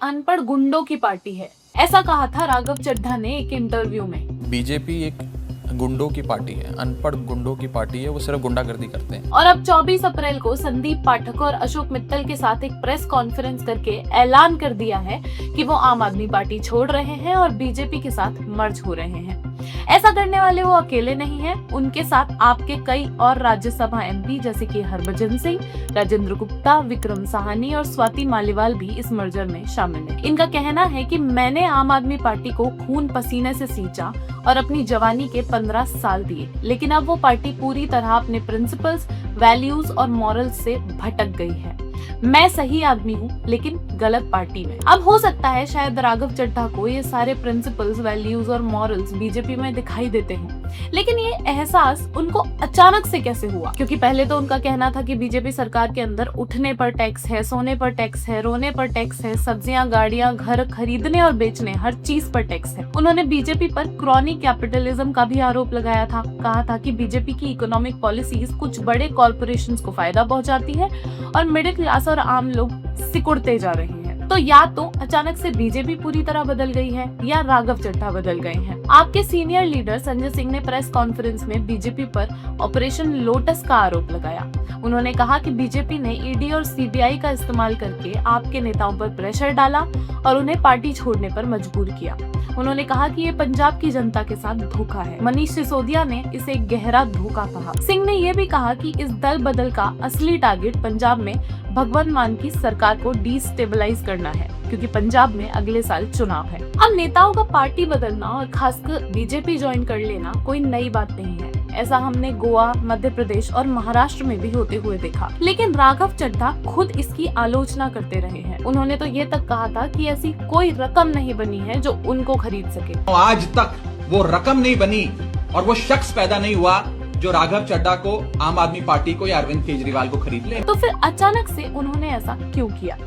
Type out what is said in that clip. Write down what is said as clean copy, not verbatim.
अनपढ़ गुंडों की पार्टी है, ऐसा कहा था राघव चड्ढा ने एक इंटरव्यू में। बीजेपी एक गुंडों की पार्टी है, अनपढ़ गुंडों की पार्टी है, वो सिर्फ गुंडागर्दी करते हैं। और अब 24 अप्रैल को संदीप पाठक और अशोक मित्तल के साथ एक प्रेस कॉन्फ्रेंस करके ऐलान कर दिया है कि वो आम आदमी पार्टी छोड़ रहे हैं और बीजेपी के साथ मर्ज हो रहे हैं। ऐसा करने वाले वो अकेले नहीं हैं, उनके साथ आपके कई और राज्यसभा एमपी जैसे कि हरभजन सिंह, राजेंद्र गुप्ता, विक्रम साहनी और स्वाति मालीवाल भी इस मर्जर में शामिल हैं। इनका कहना है कि मैंने आम आदमी पार्टी को खून पसीने से सींचा और अपनी जवानी के 15 साल दिए, लेकिन अब वो पार्टी पूरी तरह अपने प्रिंसिपल्स, वैल्यूज और मॉरल्स से भटक गई है। मैं सही आदमी हूँ लेकिन गलत पार्टी में। अब हो सकता है शायद राघव चड्ढा को ये सारे प्रिंसिपल्स, वैल्यूज और मॉरल्स बीजेपी में दिखाई देते हैं, लेकिन ये एहसास उनको अचानक से कैसे हुआ? क्योंकि पहले तो उनका कहना था कि बीजेपी सरकार के अंदर उठने पर टैक्स है, सोने पर टैक्स है, रोने पर टैक्स है, सब्जियां, गाड़ियां, घर खरीदने और बेचने, हर चीज पर टैक्स है। उन्होंने बीजेपी पर क्रॉनिक कैपिटलिज्म का भी आरोप लगाया था। कहा था कि बीजेपी की इकोनॉमिक पॉलिसीज कुछ बड़े कॉर्पोरेशंस को फायदा पहुंचाती है और मिडिल क्लास और आम लोग सिकुड़ते जा रहे हैं। तो या तो अचानक से बीजेपी पूरी तरह बदल गई है या राघव चड्ढा बदल गए हैं। आपके सीनियर लीडर संजय सिंह ने प्रेस कॉन्फ्रेंस में बीजेपी पर ऑपरेशन लोटस का आरोप लगाया। उन्होंने कहा कि बीजेपी ने ईडी और सीबीआई का इस्तेमाल करके आपके नेताओं पर प्रेशर डाला और उन्हें पार्टी छोड़ने पर मजबूर किया। उन्होंने कहा कि ये पंजाब की जनता के साथ धोखा है। मनीष सिसोदिया ने इसे गहरा धोखा कहा। सिंह ने यह भी कहा कि इस दल बदल का असली टारगेट पंजाब में भगवंत मान की सरकार को डिस्टेबलाइज करना है, क्योंकि पंजाब में अगले साल चुनाव है। अब नेताओं का पार्टी बदलना और खासकर बीजेपी ज्वाइन कर लेना कोई नई बात नहीं है। ऐसा हमने गोवा, मध्य प्रदेश और महाराष्ट्र में भी होते हुए देखा, लेकिन राघव चड्ढा खुद इसकी आलोचना करते रहे हैं। उन्होंने तो ये तक कहा था कि ऐसी कोई रकम नहीं बनी है जो उनको खरीद सके। आज तक वो रकम नहीं बनी और वो शख्स पैदा नहीं हुआ जो राघव चड्ढा को, आम आदमी पार्टी को या अरविंद केजरीवाल को खरीद ले। तो फिर अचानक से उन्होंने ऐसा क्यों किया?